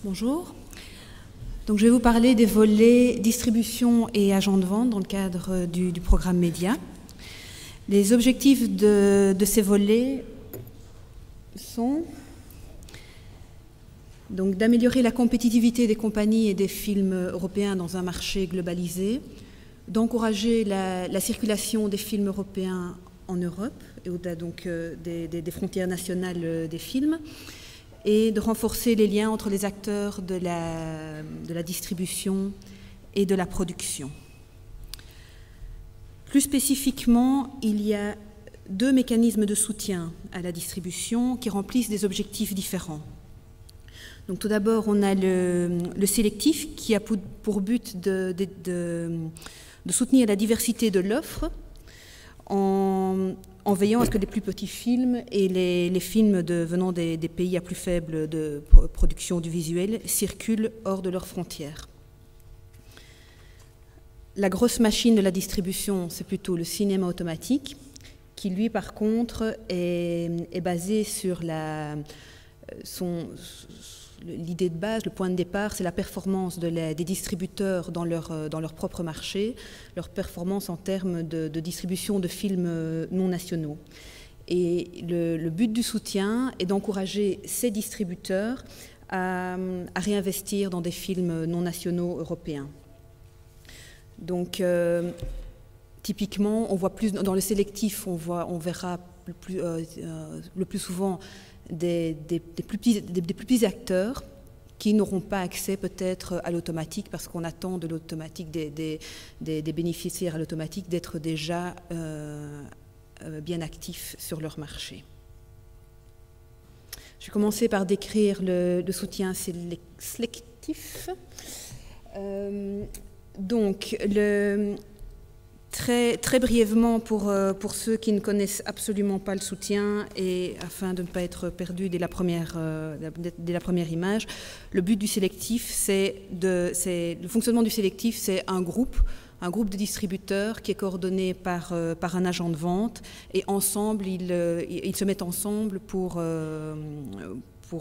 Bonjour. Donc, je vais vous parler des volets distribution et agent de vente dans le cadre du programme Média. Les objectifs de ces volets sont donc d'améliorer la compétitivité des compagnies et des films européens dans un marché globalisé, d'encourager la circulation des films européens en Europe et au-delà donc des frontières nationales des films, et de renforcer les liens entre les acteurs de la distribution et de la production. Plus spécifiquement, il y a deux mécanismes de soutien à la distribution qui remplissent des objectifs différents. Donc, tout d'abord, on a le sélectif qui a pour but de soutenir la diversité de l'offre en veillant à ce que les plus petits films et les films venant des pays à plus faible de production du visuel circulent hors de leurs frontières. La grosse machine de la distribution, c'est plutôt le cinéma automatique, qui lui, par contre, est basé sur l'idée de base, le point de départ, c'est la performance des distributeurs dans leur propre marché, leur performance en termes de distribution de films non nationaux. Et le but du soutien est d'encourager ces distributeurs à réinvestir dans des films non nationaux européens. Donc, typiquement, on voit plus dans le sélectif, on verra le plus souvent des plus petits acteurs qui n'auront pas accès peut-être à l'automatique parce qu'on attend de l'automatique des bénéficiaires à l'automatique d'être déjà bien actifs sur leur marché. Je vais commencer par décrire le soutien sélectif. Donc, très brièvement, pour ceux qui ne connaissent absolument pas le soutien et afin de ne pas être perdus dès la première image, le but du sélectif, le fonctionnement du sélectif, c'est un groupe de distributeurs qui est coordonné par un agent de vente et ensemble, ils se mettent ensemble pour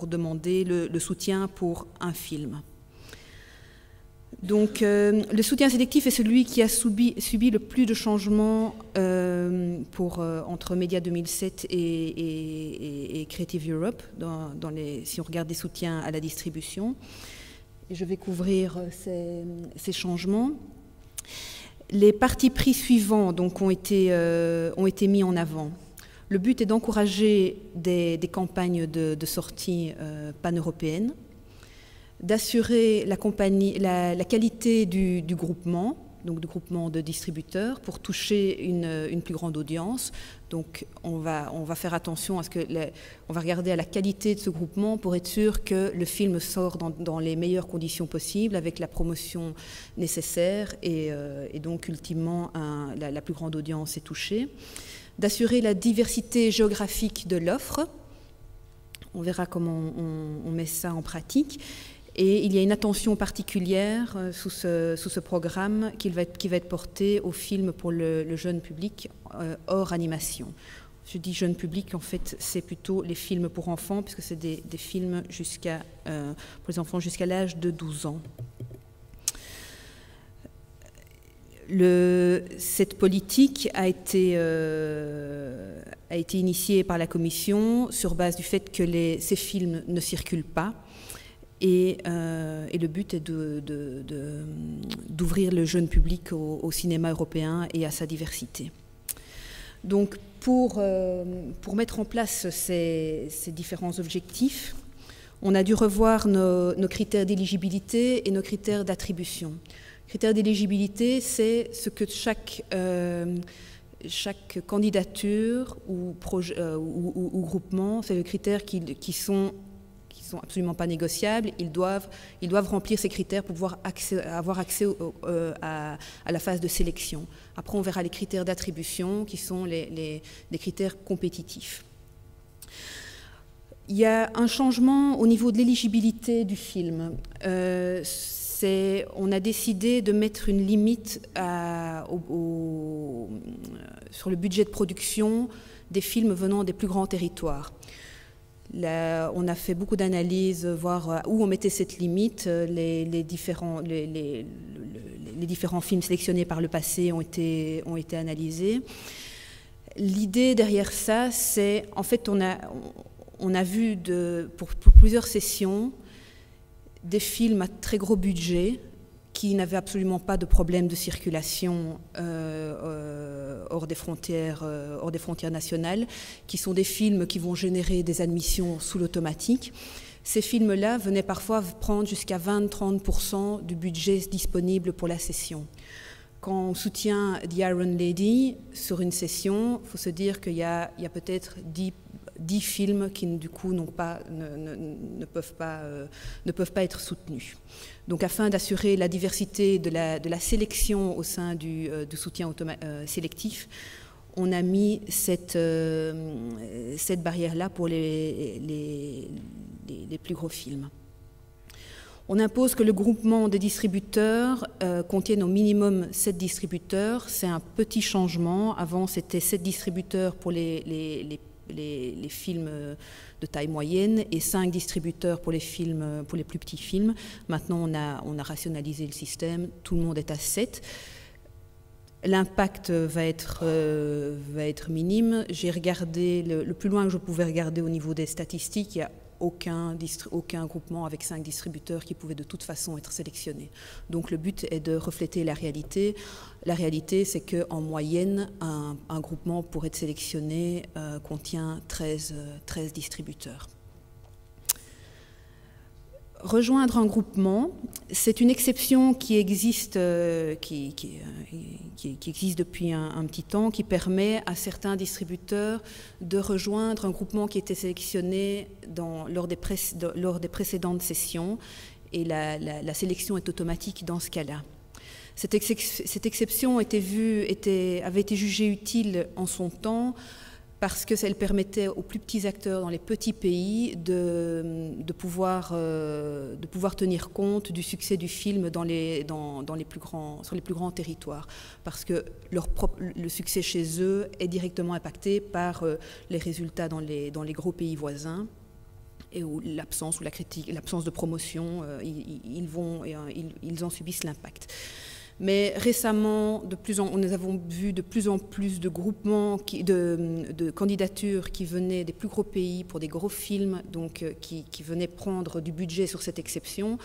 demander le soutien pour un film. Donc, le soutien sélectif est celui qui a subi le plus de changements entre Média 2007 et Creative Europe, si on regarde des soutiens à la distribution. Et je vais couvrir ces changements. Les partis pris suivants donc, ont été mis en avant. Le but est d'encourager des campagnes de sortie pan-européennes, d'assurer la qualité du groupement, donc du groupement de distributeurs, pour toucher une plus grande audience. Donc on va faire attention à on va regarder à la qualité de ce groupement pour être sûr que le film sort dans les meilleures conditions possibles, avec la promotion nécessaire et donc ultimement la plus grande audience est touchée. D'assurer la diversité géographique de l'offre. On verra comment on met ça en pratique. Et il y a une attention particulière sous ce programme qui va être portée aux films pour le jeune public hors animation. Je dis jeune public, en fait, c'est plutôt les films pour enfants, puisque c'est des films pour les enfants jusqu'à l'âge de 12 ans. Cette politique a été initiée par la Commission sur base du fait que ces films ne circulent pas. Et le but est d'ouvrir le jeune public au cinéma européen et à sa diversité. Donc, pour mettre en place ces différents objectifs, on a dû revoir nos critères d'éligibilité et nos critères d'attribution. Critères d'éligibilité, c'est ce que chaque candidature ou groupement, c'est le critère qui sont absolument pas négociables, ils doivent remplir ces critères pour pouvoir avoir accès à la phase de sélection. Après, on verra les critères d'attribution qui sont des critères compétitifs. Il y a un changement au niveau de l'éligibilité du film. On a décidé de mettre une limite sur le budget de production des films venant des plus grands territoires. On a fait beaucoup d'analyses, voir où on mettait cette limite. Les différents films sélectionnés par le passé ont été analysés. L'idée derrière ça, c'est, en fait, on a vu pour plusieurs sessions des films à très gros budget qui n'avaient absolument pas de problème de circulation hors des frontières nationales, qui sont des films qui vont générer des admissions sous l'automatique. Ces films-là venaient parfois prendre jusqu'à 20-30% du budget disponible pour la session. Quand on soutient The Iron Lady sur une session, il faut se dire qu'il y a peut-être 10 films qui, du coup, ne peuvent pas être soutenus. Donc, afin d'assurer la diversité de la sélection au sein du soutien sélectif, on a mis cette barrière-là pour les plus gros films. On impose que le groupement des distributeurs contienne au minimum 7 distributeurs. C'est un petit changement. Avant, c'était 7 distributeurs pour les films de taille moyenne et 5 distributeurs pour les plus petits films. Maintenant, on a rationalisé le système. Tout le monde est à 7. L'impact va être minime. J'ai regardé le plus loin que je pouvais regarder au niveau des statistiques. Il n'y a aucun groupement avec 5 distributeurs qui pouvait de toute façon être sélectionné. Donc le but est de refléter la réalité. La réalité, c'est qu'en moyenne, un groupement pour être sélectionné contient 13 distributeurs. Rejoindre un groupement, c'est une exception qui existe depuis un petit temps, qui permet à certains distributeurs de rejoindre un groupement qui était sélectionné lors des précédentes sessions, et la sélection est automatique dans ce cas-là. Cette exception avait été jugée utile en son temps, parce que ça permettait aux plus petits acteurs dans les petits pays de pouvoir tenir compte du succès du film sur les plus grands territoires, parce que le succès chez eux est directement impacté par les résultats dans les gros pays voisins, et où l'absence de promotion, ils en subissent l'impact. Mais récemment, nous avons vu de plus en plus de groupements, de candidatures qui venaient des plus gros pays pour des gros films, donc qui venaient prendre du budget sur cette exception,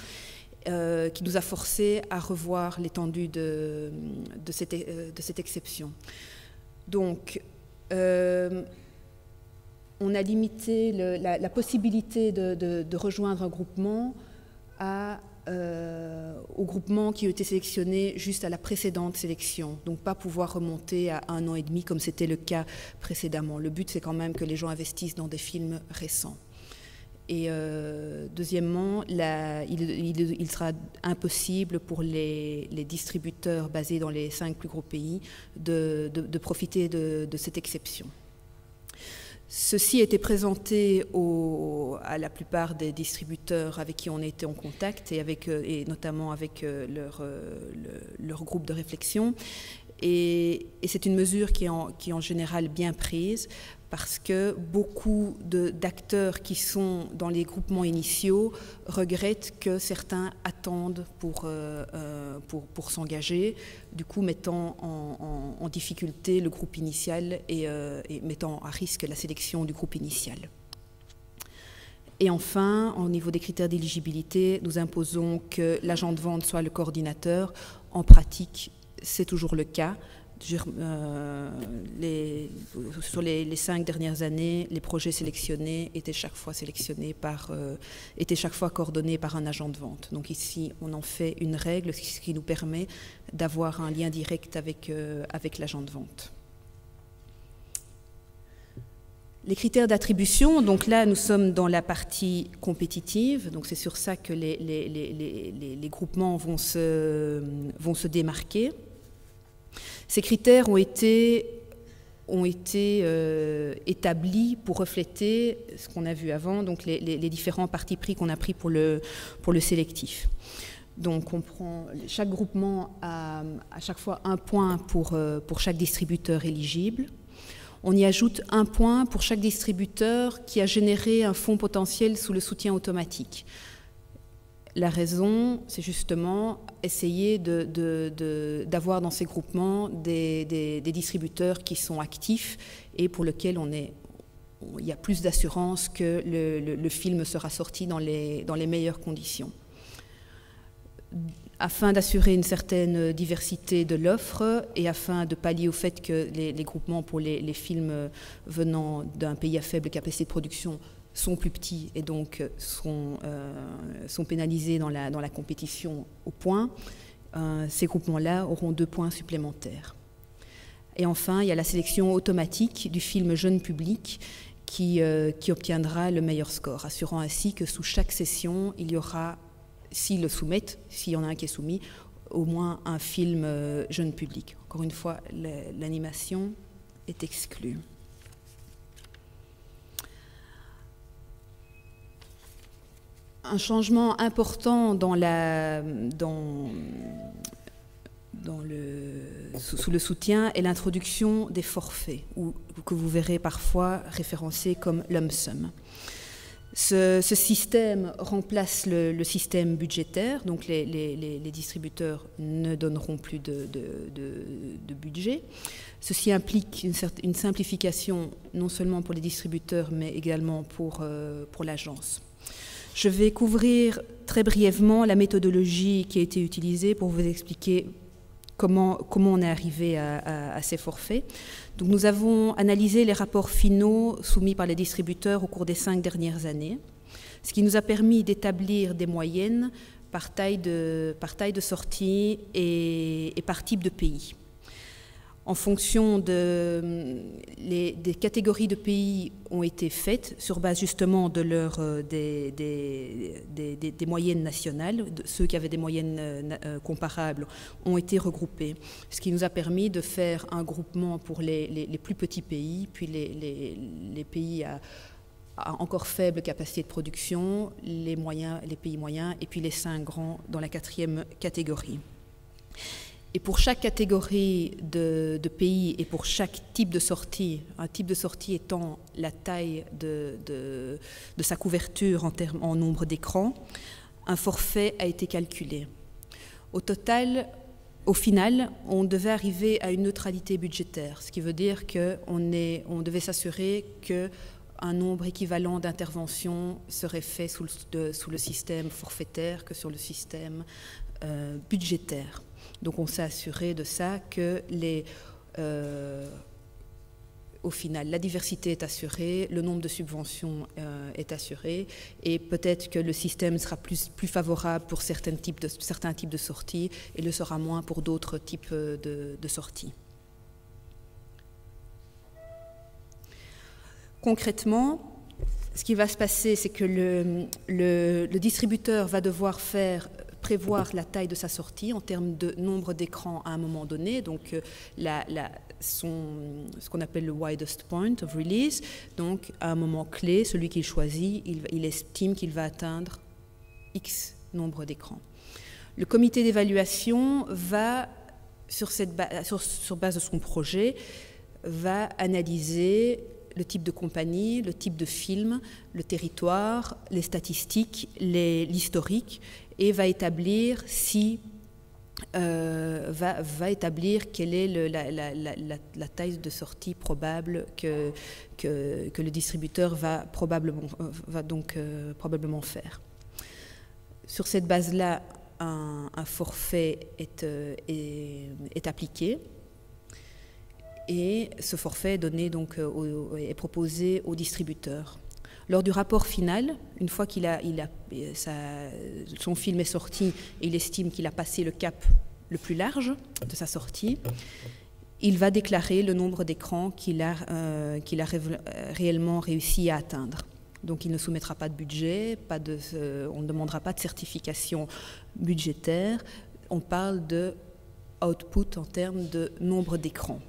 qui nous a forcés à revoir l'étendue de cette exception. Donc, on a limité la possibilité de rejoindre un groupement aux groupements qui ont été sélectionnés juste à la précédente sélection, donc pas pouvoir remonter à 1 an et demi comme c'était le cas précédemment. Le but, c'est quand même que les gens investissent dans des films récents. Et deuxièmement, il sera impossible pour les distributeurs basés dans les 5 plus gros pays de profiter de cette exception. Ceci a été présenté à la plupart des distributeurs avec qui on était en contact, et notamment avec leur groupe de réflexion. Et c'est une mesure qui est en général bien prise, parce que beaucoup d'acteurs qui sont dans les groupements initiaux regrettent que certains attendent pour s'engager, du coup mettant en difficulté le groupe initial et mettant à risque la sélection du groupe initial. Et enfin, au niveau des critères d'éligibilité, nous imposons que l'agent de vente soit le coordinateur. En pratique, c'est toujours le cas. Sur les 5 dernières années, les projets sélectionnés étaient chaque fois coordonnés par un agent de vente. Donc ici, on en fait une règle, ce qui nous permet d'avoir un lien direct avec l'agent de vente. Les critères d'attribution, donc là, nous sommes dans la partie compétitive, donc c'est sur ça que les groupements vont se démarquer. Ces critères ont été établis pour refléter ce qu'on a vu avant, donc les différents partis pris qu'on a pris pour le sélectif. Donc chaque groupement a à chaque fois un point pour chaque distributeur éligible. On y ajoute 1 point pour chaque distributeur qui a généré un fonds potentiel sous le soutien automatique. La raison, c'est justement essayer d'avoir dans ces groupements des distributeurs qui sont actifs et pour lesquels il y a plus d'assurance que le film sera sorti dans les meilleures conditions. Afin d'assurer une certaine diversité de l'offre et afin de pallier au fait que les groupements pour les films venant d'un pays à faible capacité de production sont plus petits et donc sont pénalisés dans la compétition au point, ces groupements-là auront 2 points supplémentaires. Et enfin, il y a la sélection automatique du film jeune public qui obtiendra le meilleur score, assurant ainsi que sous chaque session, il y aura, s'ils le soumettent, s'il y en a un qui est soumis, au moins un film jeune public. Encore une fois, l'animation est exclue. Un changement important sous le soutien est l'introduction des forfaits, ou que vous verrez parfois référencés comme lump sum. Ce système remplace le système budgétaire, donc les distributeurs ne donneront plus de budget. Ceci implique une simplification non seulement pour les distributeurs, mais également pour l'agence. Je vais couvrir très brièvement la méthodologie qui a été utilisée pour vous expliquer comment on est arrivé à ces forfaits. Donc, nous avons analysé les rapports finaux soumis par les distributeurs au cours des 5 dernières années, ce qui nous a permis d'établir des moyennes par taille de sortie et par type de pays. En fonction des catégories de pays ont été faites sur base justement de des moyennes nationales. Ceux qui avaient des moyennes comparables ont été regroupés, ce qui nous a permis de faire un groupement pour les plus petits pays, puis les pays à encore faible capacité de production, les pays moyens, et puis les 5 grands dans la 4e catégorie. Et pour chaque catégorie de pays et pour chaque type de sortie, un type de sortie étant la taille de sa couverture en nombre d'écrans, un forfait a été calculé. Au final, on devait arriver à une neutralité budgétaire, ce qui veut dire qu'on devait s'assurer qu'un nombre équivalent d'interventions serait fait sous le système forfaitaire que sur le système budgétaire. Donc on s'est assuré de ça que au final, la diversité est assurée, le nombre de subventions est assuré et peut-être que le système sera plus favorable pour certains types de sorties et le sera moins pour d'autres types de sorties. Concrètement, ce qui va se passer, c'est que le distributeur va devoir prévoir la taille de sa sortie en termes de nombre d'écrans à un moment donné, donc ce qu'on appelle le widest point of release. Donc à un moment clé, celui qu'il choisit, il estime qu'il va atteindre X nombre d'écrans. Le comité d'évaluation va, sur base de son projet, va analyser le type de compagnie, le type de film, le territoire, les statistiques, l'historique, et va établir quelle est la taille de sortie probable que le distributeur va probablement faire. Sur cette base-là, un forfait est appliqué. Et ce forfait est donné est proposé au distributeur. Lors du rapport final, une fois son film est sorti et il estime qu'il a passé le cap le plus large de sa sortie, il va déclarer le nombre d'écrans qu'il a réellement réussi à atteindre. Donc il ne soumettra pas de budget, on ne demandera pas de certification budgétaire, on parle de output en termes de nombre d'écrans.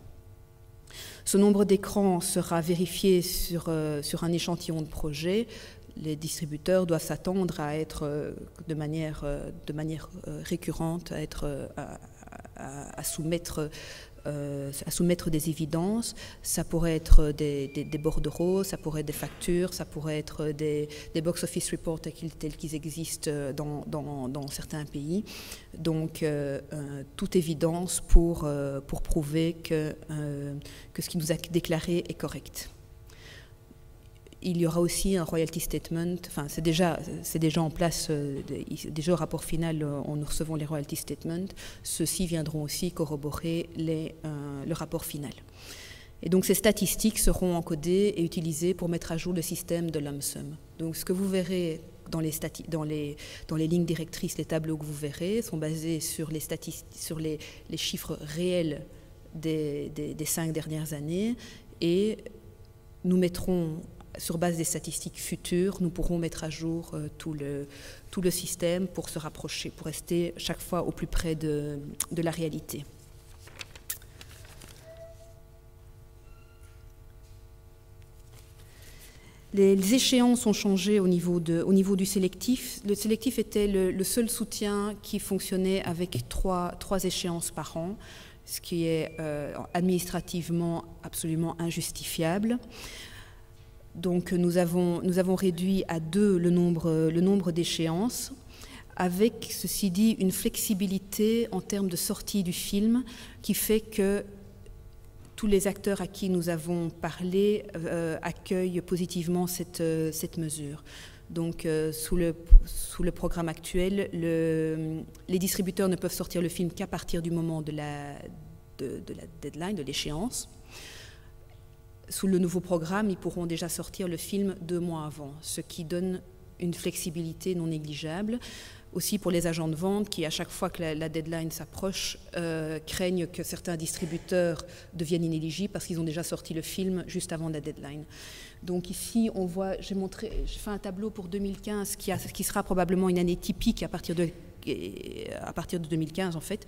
Ce nombre d'écrans sera vérifié sur un échantillon de projet. Les distributeurs doivent s'attendre à être de manière récurrente, à soumettre à soumettre des évidences. Ça pourrait être des bordereaux, ça pourrait être des factures, ça pourrait être des box-office reports tels qu'ils existent dans certains pays. Donc, toute évidence pour prouver que ce qui nous a déclaré est correct. Il y aura aussi un royalty statement, enfin c'est déjà en place, déjà au rapport final, nous recevons les royalty statements, ceux-ci viendront aussi corroborer le rapport final. Et donc ces statistiques seront encodées et utilisées pour mettre à jour le système de lump sum. Donc ce que vous verrez dans les lignes directrices, les tableaux que vous verrez sont basés sur les chiffres réels des 5 dernières années, et nous mettrons, sur base des statistiques futures, nous pourrons mettre à jour tout le système pour se rapprocher, pour rester chaque fois au plus près de la réalité. Les échéances ont changé au niveau du sélectif. Le sélectif était le seul soutien qui fonctionnait avec trois échéances par an, ce qui est administrativement absolument injustifiable. Donc nous avons réduit à 2 le nombre d'échéances, avec, ceci dit, une flexibilité en termes de sortie du film qui fait que tous les acteurs à qui nous avons parlé accueillent positivement cette mesure. Donc sous le programme actuel, les distributeurs ne peuvent sortir le film qu'à partir du moment de la deadline, de l'échéance. Sous le nouveau programme, ils pourront déjà sortir le film 2 mois avant, ce qui donne une flexibilité non négligeable. Aussi pour les agents de vente qui, à chaque fois que la deadline s'approche, craignent que certains distributeurs deviennent inéligibles parce qu'ils ont déjà sorti le film juste avant la deadline. Donc ici, on voit, j'ai fait un tableau pour 2015 qui sera probablement une année typique à partir de 2015 en fait.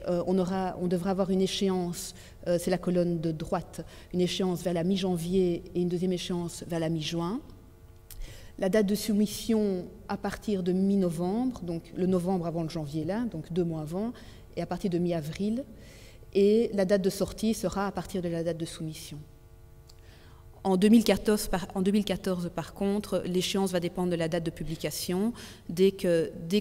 On devra avoir une échéance, c'est la colonne de droite, une échéance vers la mi-janvier et une deuxième échéance vers la mi-juin. La date de soumission à partir de mi-novembre, donc le novembre avant le janvier là, donc 2 mois avant, et à partir de mi-avril. Et la date de sortie sera à partir de la date de soumission. En 2014, par contre, l'échéance va dépendre de la date de publication. Dès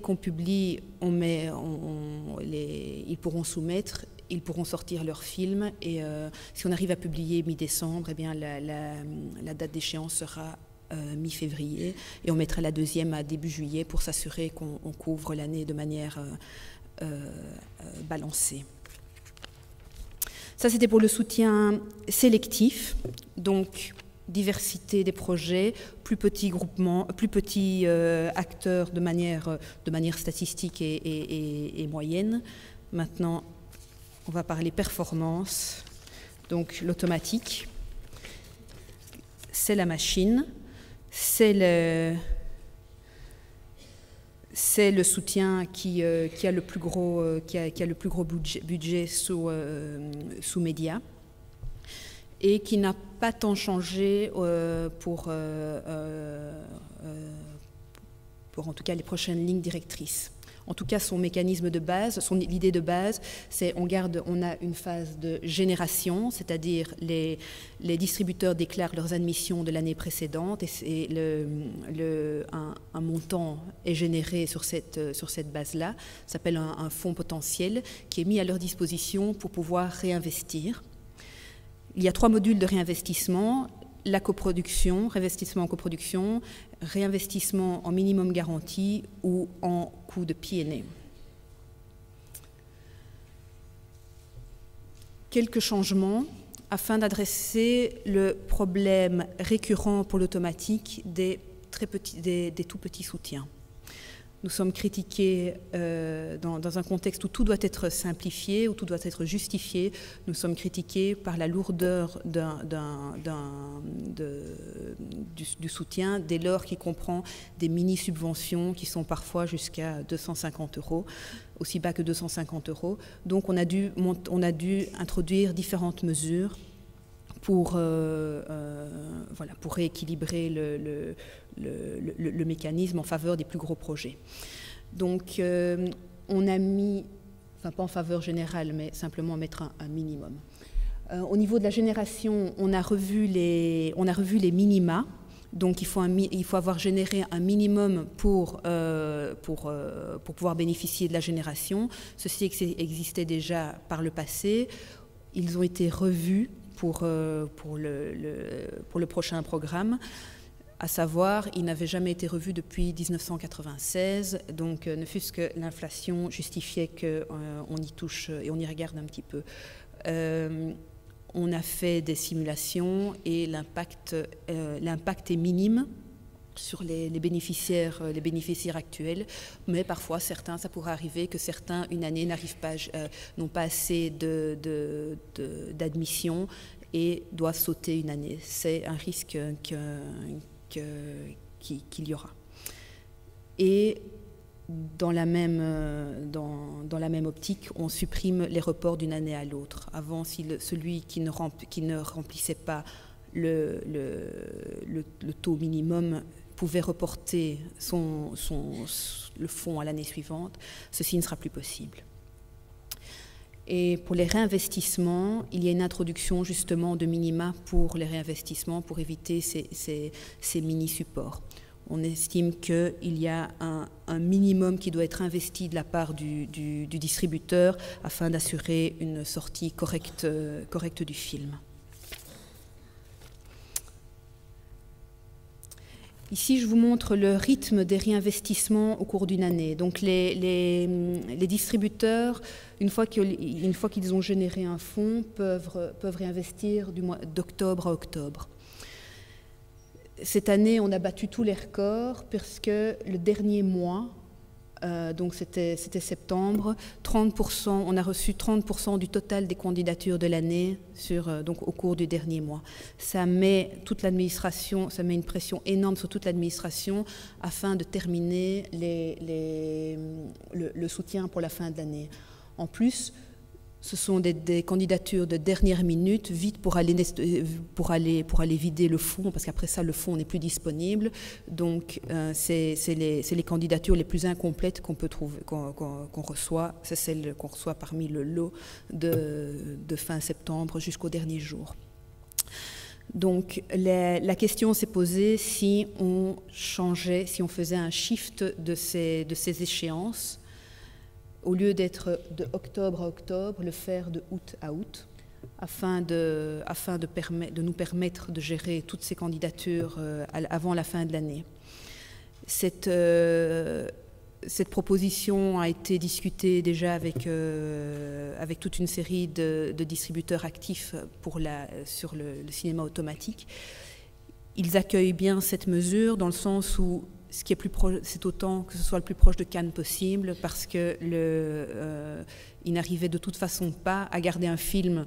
qu'on publie, ils pourront soumettre, ils pourront sortir leur film. Et si on arrive à publier mi-décembre, eh bien la date d'échéance sera mi-février. Et on mettra la deuxième à début juillet pour s'assurer qu'on couvre l'année de manière balancée. Ça, c'était pour le soutien sélectif, donc diversité des projets, plus petits groupements, plus petits acteurs de manière statistique et moyenne. Maintenant, on va parler performance. Donc l'automatique, c'est la machine, c'est le soutien qui a le plus gros budget sous médias et qui n'a pas tant changé pour en tout cas les prochaines lignes directrices. En tout cas, son mécanisme de base, l'idée de base, c'est on a une phase de génération, c'est-à-dire les distributeurs déclarent leurs admissions de l'année précédente et un montant est généré sur cette base-là, ça s'appelle un fonds potentiel qui est mis à leur disposition pour pouvoir réinvestir. Il y a 3 modules de réinvestissement: la coproduction, réinvestissement en coproduction, réinvestissement en minimum garanti ou en coût de P&A. Quelques changements afin d'adresser le problème récurrent pour l'automatique des tout petits soutiens. Nous sommes critiqués dans un contexte où tout doit être simplifié, où tout doit être justifié. Nous sommes critiqués par la lourdeur du soutien, dès lors qu'il comprend des mini-subventions qui sont parfois jusqu'à 250 €, aussi bas que 250 €. Donc on a dû introduire différentes mesures pour rééquilibrer le mécanisme en faveur des plus gros projets. Donc, enfin pas en faveur générale, mais simplement mettre un minimum. Au niveau de la génération, on a revu les minima. Donc il faut avoir généré un minimum pour pouvoir bénéficier de la génération. Ceci existait déjà par le passé. Ils ont été revus pour le prochain programme. À savoir, ils n'avaient jamais été revus depuis 1996. Donc ne fût-ce que l'inflation justifiait qu'on y touche et on y regarde un petit peu. On a fait des simulations et l'impact est minime sur les bénéficiaires actuels, mais parfois ça pourrait arriver que certains, une année, n'ont pas assez d'admission et doivent sauter une année. C'est un risque qu'il y aura. Et dans la même optique, on supprime les reports d'une année à l'autre. Avant, celui qui ne remplissait pas le taux minimum pouvait reporter le fonds à l'année suivante. Ceci ne sera plus possible. Et pour les réinvestissements, il y a une introduction justement de minima pour les réinvestissements pour éviter ces mini-supports. On estime qu'il y a un minimum qui doit être investi de la part du distributeur afin d'assurer une sortie correcte du film. Ici, je vous montre le rythme des réinvestissements au cours d'une année. Donc les distributeurs, une fois qu'ils ont généré un fonds, peuvent réinvestir du mois d'octobre à octobre. Cette année, on a battu tous les records puisque le dernier mois, donc c'était septembre, 30%, on a reçu 30% du total des candidatures de l'année donc au cours du dernier mois. Ça met toute l'administration, ça met une pression énorme sur toute l'administration afin de terminer le soutien pour la fin de l'année. En plus, ce sont des candidatures de dernière minute, vite pour aller vider le fonds, parce qu'après ça, le fonds n'est plus disponible. Donc, c'est les candidatures les plus incomplètes qu'on peut trouver, qu'on reçoit. C'est celles qu'on reçoit parmi le lot de fin septembre jusqu'au dernier jour. Donc, la question s'est posée si on faisait un shift de ces échéances. Au lieu d'être de octobre à octobre, le faire de août à août, afin de nous permettre de gérer toutes ces candidatures avant la fin de l'année. Cette proposition a été discutée déjà avec toute une série de distributeurs actifs sur le cinéma automatique. Ils accueillent bien cette mesure dans le sens où ce qui est plus proche, c'est autant que ce soit le plus proche de Cannes possible, parce que il n'arrivait de toute façon pas à garder un film,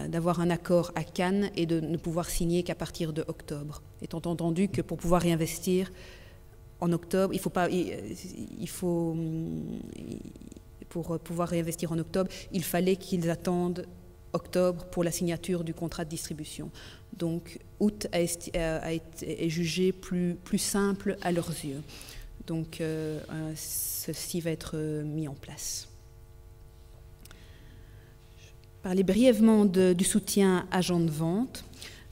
d'avoir un accord à Cannes et de ne pouvoir signer qu'à partir de octobre. Étant entendu que pour pouvoir réinvestir en octobre, pour pouvoir réinvestir en octobre, il fallait qu'ils attendent octobre pour la signature du contrat de distribution. Donc, août est jugé plus simple à leurs yeux. Donc, ceci va être mis en place. Je parlais brièvement du soutien agent de vente.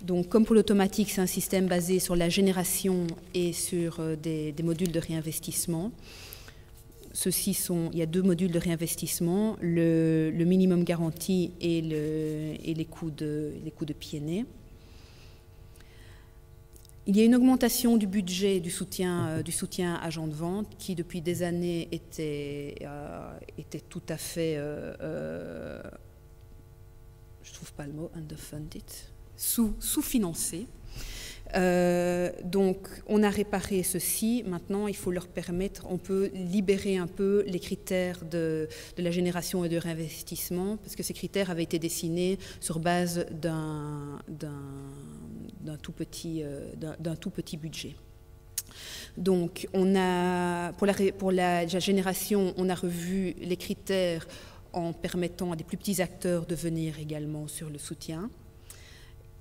Donc, comme pour l'automatique, c'est un système basé sur la génération et sur des modules de réinvestissement. Il y a 2 modules de réinvestissement, le minimum garanti et les coûts de pied-nez. Il y a une augmentation du budget du soutien agent de vente qui, depuis des années, était tout à fait, je ne trouve pas le mot, underfunded, sous-financé. Donc, on a réparé ceci. Maintenant, il faut leur permettre, on peut libérer un peu les critères de la génération et de réinvestissement, parce que ces critères avaient été dessinés sur base d'un tout petit budget. Donc, pour la génération, on a revu les critères en permettant à des plus petits acteurs de venir également sur le soutien.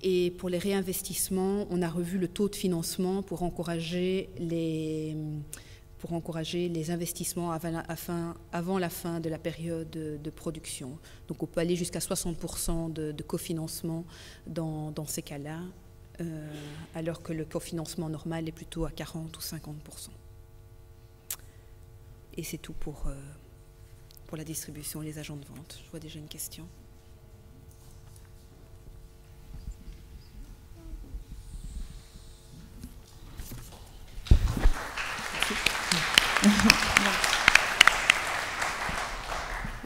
Et pour les réinvestissements, on a revu le taux de financement pour encourager pour encourager les investissements avant la fin de la période de production. Donc on peut aller jusqu'à 60% de cofinancement dans ces cas-là, alors que le cofinancement normal est plutôt à 40 ou 50%. Et c'est tout pour la distribution et les agents de vente. Je vois déjà une question.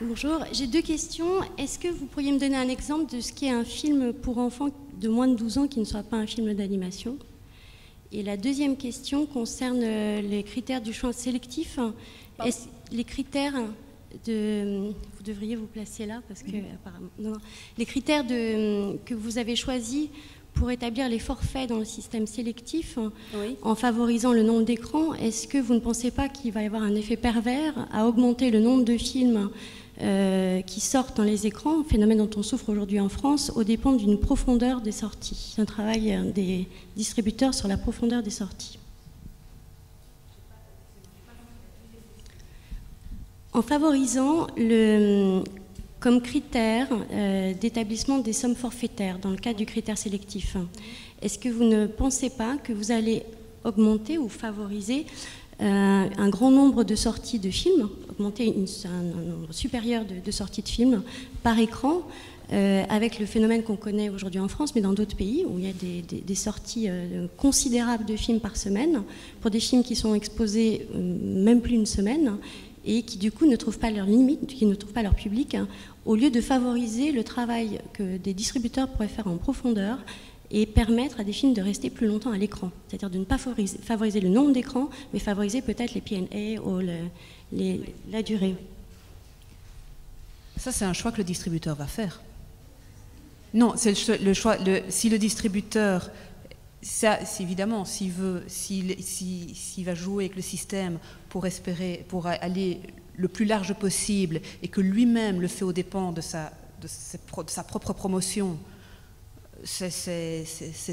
Bonjour, j'ai deux questions. Est-ce que vous pourriez me donner un exemple de ce qu'est un film pour enfants de moins de 12 ans qui ne soit pas un film d'animation? Et la deuxième question concerne les critères du choix sélectif. Les critères de... Vous devriez vous placer là parce que apparemment... Non. Les critères que vous avez choisis pour établir les forfaits dans le système sélectif, oui, en favorisant le nombre d'écrans, est-ce que vous ne pensez pas qu'il va y avoir un effet pervers à augmenter le nombre de films qui sortent dans les écrans, phénomène dont on souffre aujourd'hui en France, aux dépens d'une profondeur des sorties, d'un travail des distributeurs sur la profondeur des sorties? En favorisant comme critère d'établissement des sommes forfaitaires dans le cadre du critère sélectif, est-ce que vous ne pensez pas que vous allez augmenter ou favoriser un grand nombre de sorties de films, augmenter un nombre supérieur de sorties de films par écran, avec le phénomène qu'on connaît aujourd'hui en France, mais dans d'autres pays, où il y a des sorties considérables de films par semaine, pour des films qui sont exposés même plus une semaine, et qui du coup ne trouvent pas leur limite, qui ne trouvent pas leur public, au lieu de favoriser le travail que des distributeurs pourraient faire en profondeur et permettre à des films de rester plus longtemps à l'écran. C'est-à-dire de ne pas favoriser le nombre d'écrans, mais favoriser peut-être les P&A ou la durée. Ça, c'est un choix que le distributeur va faire. Non, c'est le choix. Si le distributeur, ça, évidemment, s'il va jouer avec le système pour aller le plus large possible et que lui-même le fait aux dépens de sa propre promotion, c'est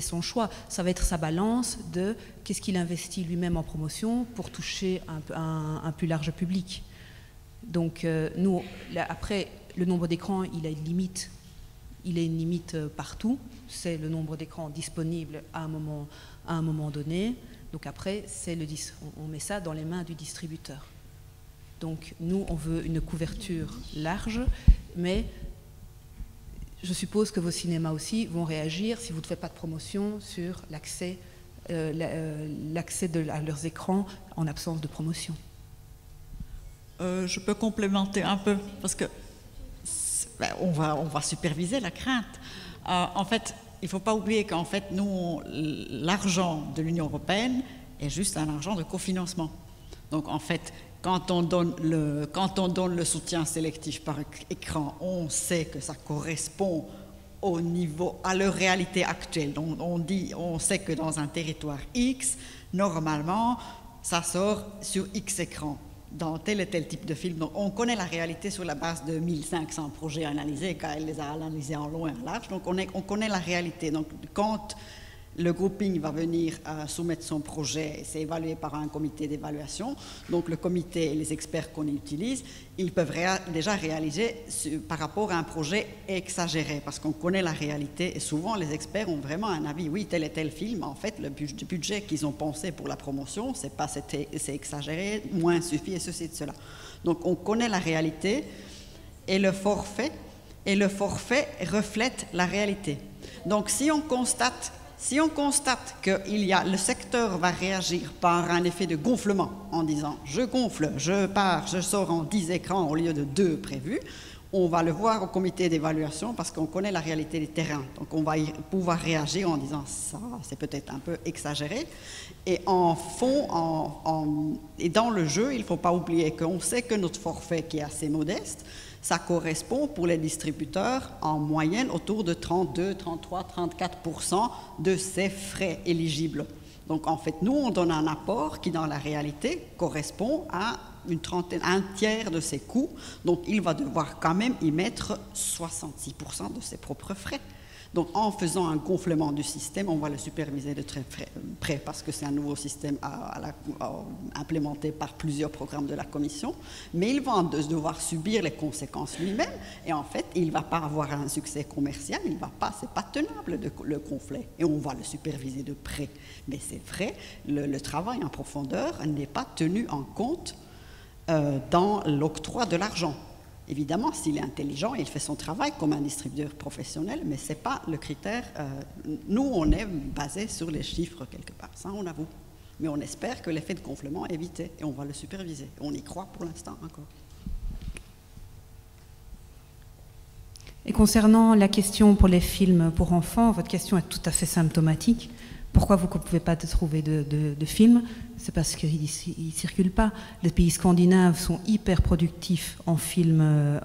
son choix. Ça va être sa balance de qu'est-ce qu'il investit lui-même en promotion pour toucher un plus large public. Donc nous, là, après, le nombre d'écrans, il a une limite. Il a une limite partout. C'est le nombre d'écrans disponibles à un moment donné. Donc après, on met ça dans les mains du distributeur. Donc nous, on veut une couverture large, mais je suppose que vos cinémas aussi vont réagir si vous ne faites pas de promotion sur l'accès à leurs écrans en absence de promotion. Je peux complémenter un peu, parce que on va superviser la crainte. En fait, il ne faut pas oublier qu'en fait, nous, l'argent de l'Union européenne est juste un argent de cofinancement. Donc en fait, quand on donne le soutien sélectif par écran, on sait que ça correspond à leur réalité actuelle. On sait que dans un territoire X, normalement, ça sort sur X écrans, dans tel et tel type de film. Donc on connaît la réalité sur la base de 1500 projets analysés, car elle les a analysés en long et en large. Donc on connaît la réalité. Donc quand le grouping va venir soumettre son projet, c'est évalué par un comité d'évaluation. Donc le comité et les experts qu'on utilise, ils peuvent déjà réaliser par rapport à un projet exagéré, parce qu'on connaît la réalité et souvent les experts ont vraiment un avis. Oui, tel et tel film, en fait, le budget qu'ils ont pensé pour la promotion, c'est exagéré, moins suffit et ceci et cela. Donc on connaît la réalité et le forfait reflète la réalité. Donc si on constate que le secteur va réagir par un effet de gonflement en disant « je gonfle, je sors en 10 écrans au lieu de 2 prévus », on va le voir au comité d'évaluation parce qu'on connaît la réalité des terrains. Donc on va pouvoir réagir en disant « ça, c'est peut-être un peu exagéré ». Et en fond, et dans le jeu, il ne faut pas oublier qu'on sait que notre forfait qui est assez modeste, ça correspond pour les distributeurs en moyenne autour de 32, 33, 34% de ces frais éligibles. Donc en fait, nous, on donne un apport qui, dans la réalité, correspond à un tiers de ses coûts. Donc il va devoir quand même y mettre 66% de ses propres frais. Donc en faisant un gonflement du système, on va le superviser de très près parce que c'est un nouveau système implémenté par plusieurs programmes de la Commission, mais il va devoir subir les conséquences lui-même et en fait il ne va pas avoir un succès commercial, c'est pas tenable le gonfler et on va le superviser de près. Mais c'est vrai, le travail en profondeur n'est pas tenu en compte dans l'octroi de l'argent. Évidemment, s'il est intelligent, il fait son travail comme un distributeur professionnel, mais ce n'est pas le critère. Nous, on est basé sur les chiffres quelque part, ça on avoue. Mais on espère que l'effet de gonflement est évité et on va le superviser. On y croit pour l'instant encore. Et concernant la question pour les films pour enfants, votre question est tout à fait symptomatique. Pourquoi vous ne pouvez pas trouver de films? C'est parce qu'ils ne circulent pas. Les pays scandinaves sont hyper productifs en films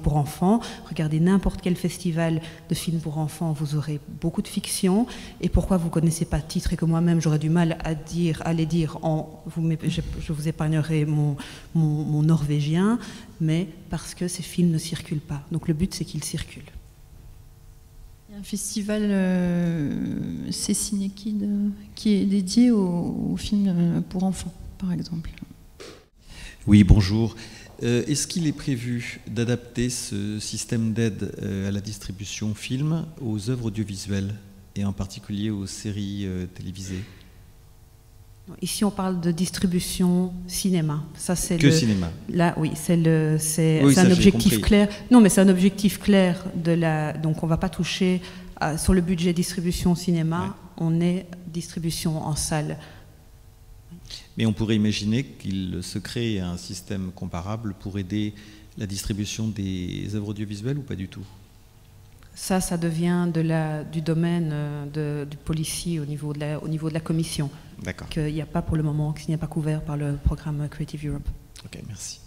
pour enfants. Regardez n'importe quel festival de films pour enfants, vous aurez beaucoup de fiction. Et pourquoi vous ne connaissez pas de titres et que moi-même j'aurais du mal à les dire, je vous épargnerai mon norvégien, mais parce que ces films ne circulent pas. Donc le but c'est qu'ils circulent. Il y a un festival, c'est Cinekid, qui est dédié aux films pour enfants, par exemple. Oui, bonjour. Est-ce qu'il est prévu d'adapter ce système d'aide à la distribution film aux œuvres audiovisuelles, et en particulier aux séries télévisées? Ici, on parle de distribution cinéma. Ça, c'est cinéma. Là, oui, c'est un objectif clair. Non, mais c'est un objectif clair donc, on ne va pas toucher sur le budget distribution cinéma. Ouais. On est distribution en salle. Mais on pourrait imaginer qu'il se crée un système comparable pour aider la distribution des œuvres audiovisuelles ou pas du tout? Ça devient du domaine du policy au niveau de la commission. D'accord. Qu'il n'y a pas pour le moment, qu'il n'est pas couvert par le programme Creative Europe. Ok, merci.